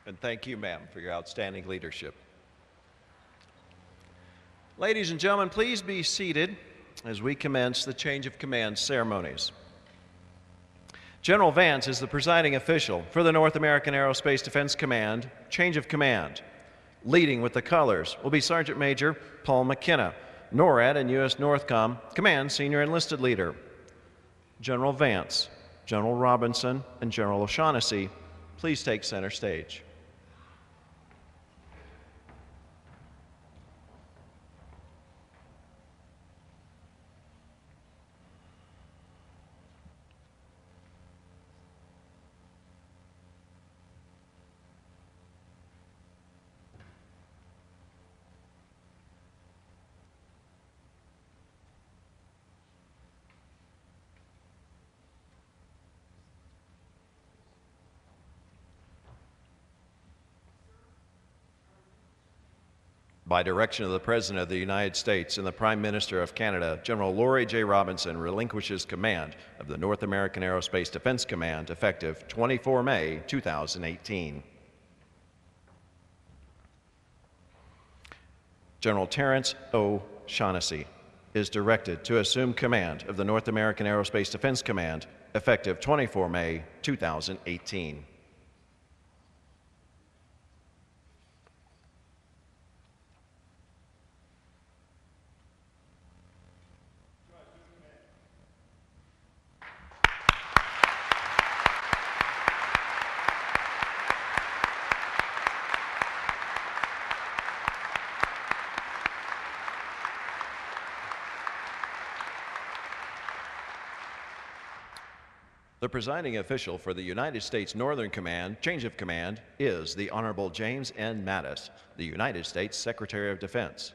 And thank you, ma'am, for your outstanding leadership. Ladies and gentlemen, please be seated as we commence the change of command ceremonies. General Vance is the presiding official for the North American Aerospace Defense Command, change of command. Leading with the colors will be Sergeant Major Paul McKenna, NORAD and USNORTHCOM Command Senior Enlisted Leader. General Vance, General Robinson, and General O'Shaughnessy, please take center stage. By direction of the President of the United States and the Prime Minister of Canada, General Laurie J. Robinson relinquishes command of the North American Aerospace Defense Command effective 24 May 2018. General Terrence O. Shaughnessy is directed to assume command of the North American Aerospace Defense Command effective 24 May 2018. The presiding official for the United States Northern Command, change of command, is the Honorable James N. Mattis, the United States Secretary of Defense.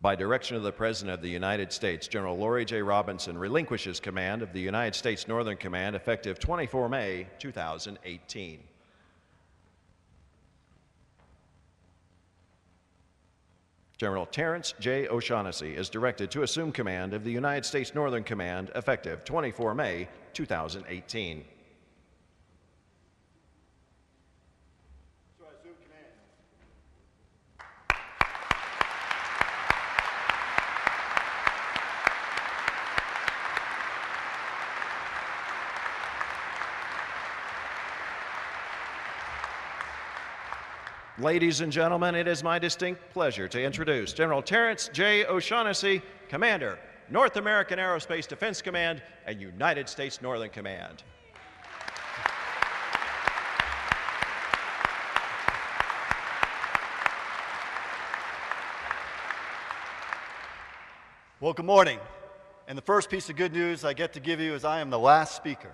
By direction of the President of the United States, General Laurie J. Robinson relinquishes command of the United States Northern Command effective 24 May 2018. General Terrence J. O'Shaughnessy is directed to assume command of the United States Northern Command effective 24 May 2018. Ladies and gentlemen, it is my distinct pleasure to introduce General Terrence J. O'Shaughnessy, Commander, North American Aerospace Defense Command and United States Northern Command. Well, good morning. And the first piece of good news I get to give you is I am the last speaker.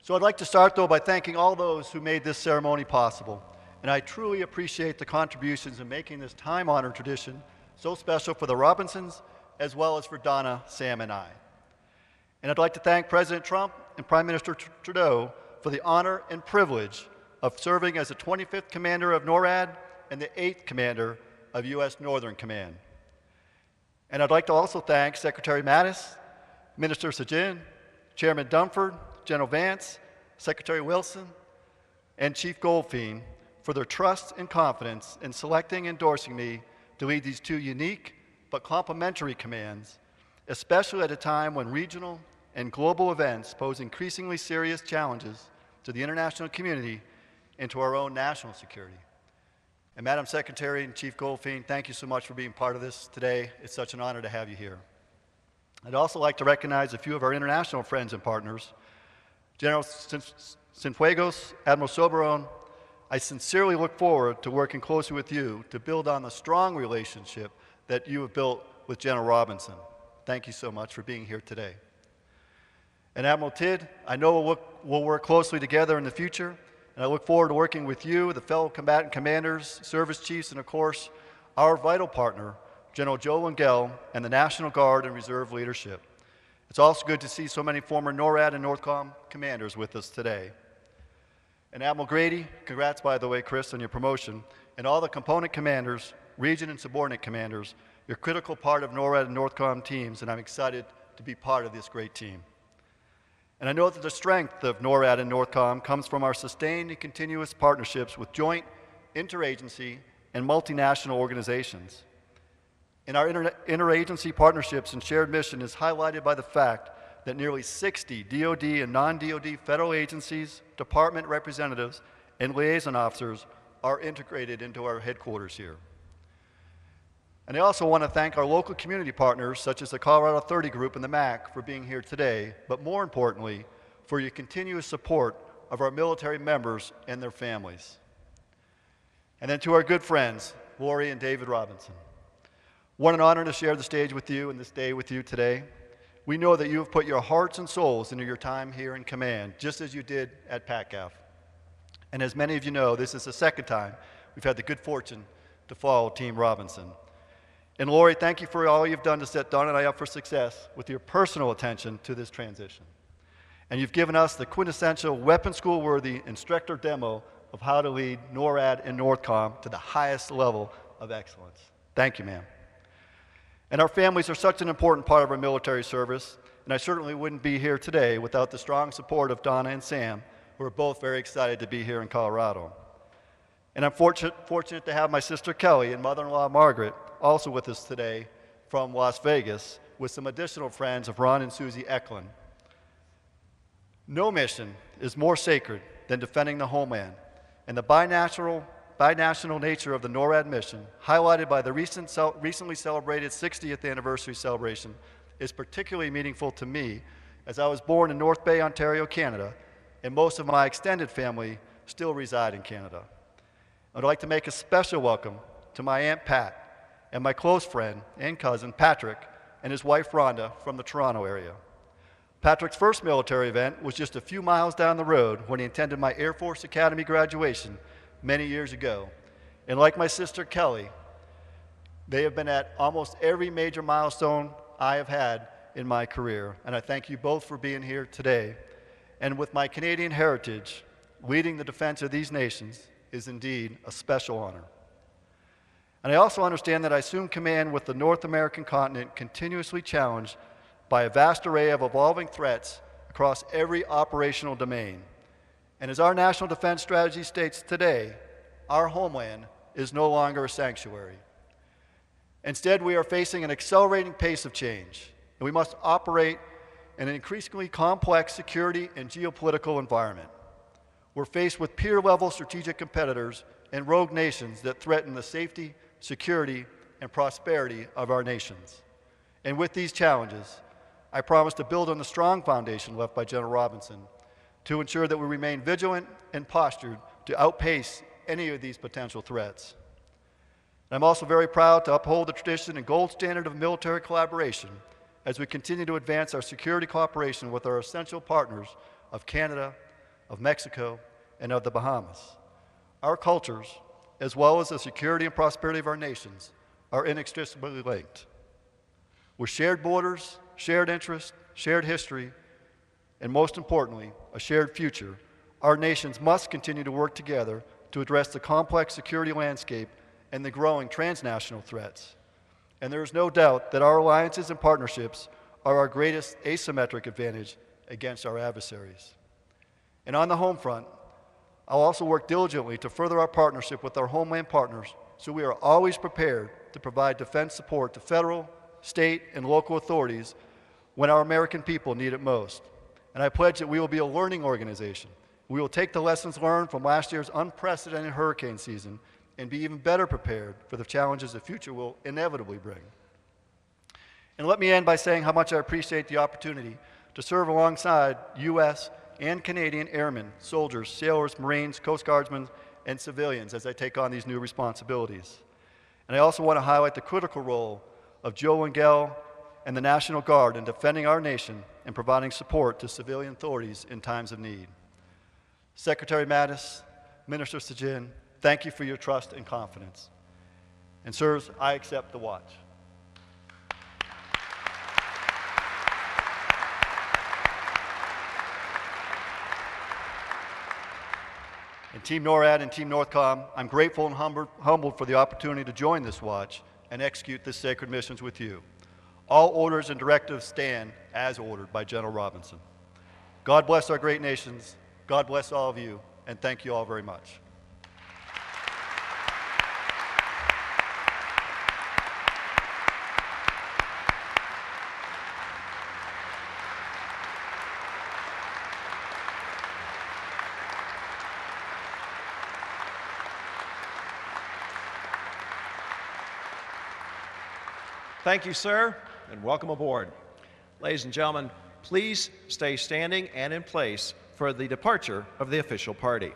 So I'd like to start, though, by thanking all those who made this ceremony possible. And I truly appreciate the contributions in making this time-honored tradition so special for the Robinsons, as well as for Donna, Sam, and I. And I'd like to thank President Trump and Prime Minister Trudeau for the honor and privilege of serving as the 25th Commander of NORAD and the 8th Commander of U.S. Northern Command. And I'd like to also thank Secretary Mattis, Minister Sajjan, Chairman Dunford, General Vance, Secretary Wilson, and Chief Goldfein for their trust and confidence in selecting and endorsing me to lead these two unique but complementary commands, especially at a time when regional and global events pose increasingly serious challenges to the international community and to our own national security. And Madam Secretary and Chief Goldfein, thank you so much for being part of this today. It's such an honor to have you here. I'd also like to recognize a few of our international friends and partners. General Cienfuegos, Admiral Soberon, I sincerely look forward to working closely with you to build on the strong relationship that you have built with General Robinson. Thank you so much for being here today. And Admiral Tidd, I know we'll work closely together in the future, and I look forward to working with you, the fellow combatant commanders, service chiefs, and of course, our vital partner, General Joe Lengel, and the National Guard and Reserve leadership. It's also good to see so many former NORAD and NORTHCOM commanders with us today. And Admiral Grady, congrats by the way, Chris, on your promotion, and all the component commanders, region and subordinate commanders, you're a critical part of NORAD and NORTHCOM teams, and I'm excited to be part of this great team. And I know that the strength of NORAD and NORTHCOM comes from our sustained and continuous partnerships with joint, interagency, and multinational organizations. And our interagency partnerships and shared mission is highlighted by the fact that nearly 60 DoD and non-DoD federal agencies, department representatives, and liaison officers are integrated into our headquarters here. And I also want to thank our local community partners, such as the Colorado 30 Group and the MAC, for being here today, but more importantly, for your continuous support of our military members and their families. And then to our good friends, Lori and David Robinson. What an honor to share the stage with you and this day with you today. We know that you have put your hearts and souls into your time here in command, just as you did at PACAF. And as many of you know, this is the second time we've had the good fortune to follow Team Robinson. And Lori, thank you for all you've done to set Don and I up for success with your personal attention to this transition. And you've given us the quintessential weapon school-worthy instructor demo of how to lead NORAD and NORTHCOM to the highest level of excellence. Thank you, ma'am. And our families are such an important part of our military service, and I certainly wouldn't be here today without the strong support of Donna and Sam, who are both very excited to be here in Colorado. And I'm fortunate to have my sister Kelly and mother-in-law Margaret also with us today from Las Vegas, with some additional friends of Ron and Susie Eklund. No mission is more sacred than defending the homeland, and the binational nature of the NORAD mission, highlighted by the recently celebrated 60th anniversary celebration, is particularly meaningful to me, as I was born in North Bay, Ontario, Canada, and most of my extended family still reside in Canada. I'd like to make a special welcome to my Aunt Pat and my close friend and cousin Patrick and his wife Rhonda from the Toronto area. Patrick's first military event was just a few miles down the road when he attended my Air Force Academy graduation many years ago. And like my sister Kelly, They have been at almost every major milestone I have had in my career, and I thank you both for being here today. And with my Canadian heritage, leading the defense of these nations is indeed a special honor. And I also understand that I assume command with the North American continent continuously challenged by a vast array of evolving threats across every operational domain. And as our national defense strategy states today, our homeland is no longer a sanctuary. Instead, we are facing an accelerating pace of change, and we must operate in an increasingly complex security and geopolitical environment. We're faced with peer-level strategic competitors and rogue nations that threaten the safety, security, and prosperity of our nations. And with these challenges, I promise to build on the strong foundation left by General Robinson to ensure that we remain vigilant and postured to outpace any of these potential threats. I'm also very proud to uphold the tradition and gold standard of military collaboration as we continue to advance our security cooperation with our essential partners of Canada, of Mexico, and of the Bahamas. Our cultures, as well as the security and prosperity of our nations, are inextricably linked. With shared borders, shared interests, shared history, and most importantly, a shared future, our nations must continue to work together to address the complex security landscape and the growing transnational threats. And there is no doubt that our alliances and partnerships are our greatest asymmetric advantage against our adversaries. And on the home front, I'll also work diligently to further our partnership with our homeland partners so we are always prepared to provide defense support to federal, state, and local authorities when our American people need it most. And I pledge that we will be a learning organization. We will take the lessons learned from last year's unprecedented hurricane season and be even better prepared for the challenges the future will inevitably bring. And let me end by saying how much I appreciate the opportunity to serve alongside U.S. and Canadian airmen, soldiers, sailors, Marines, Coast Guardsmen, and civilians as I take on these new responsibilities. And I also want to highlight the critical role of Joe Wengel and the National Guard in defending our nation and providing support to civilian authorities in times of need. Secretary Mattis, Minister Sajjan, thank you for your trust and confidence. And sirs, I accept the watch. And Team NORAD and Team NORTHCOM, I'm grateful and humbled for the opportunity to join this watch and execute this sacred mission with you. All orders and directives stand as ordered by General Robinson. God bless our great nations. God bless all of you, and thank you all very much. Thank you, sir, and welcome aboard. Ladies and gentlemen, please stay standing and in place for the departure of the official party.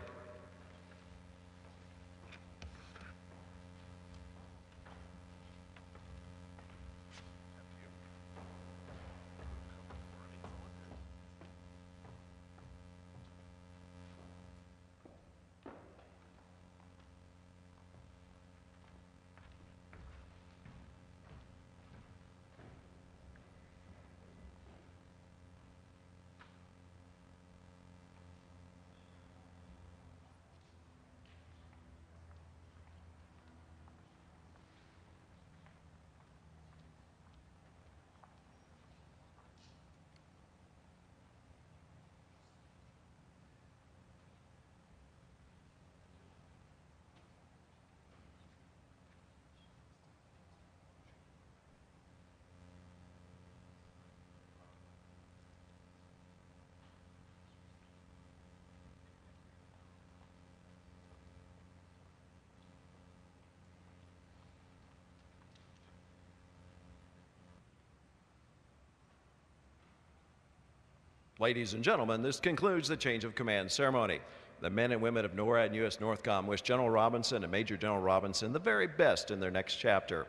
Ladies and gentlemen, this concludes the change of command ceremony. The men and women of NORAD and USNORTHCOM wish General Robinson and Major General Robinson the very best in their next chapter.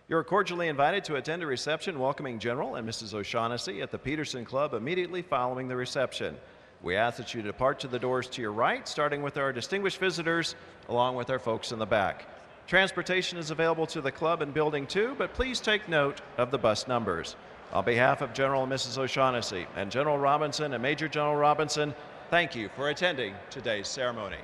You're cordially invited to attend a reception welcoming General and Mrs. O'Shaughnessy at the Peterson Club immediately following the reception. We ask that you depart to the doors to your right, starting with our distinguished visitors, along with our folks in the back. Transportation is available to the club and building too, but please take note of the bus numbers. On behalf of General and Mrs. O'Shaughnessy and General Robinson and Major General Robinson, thank you for attending today's ceremony.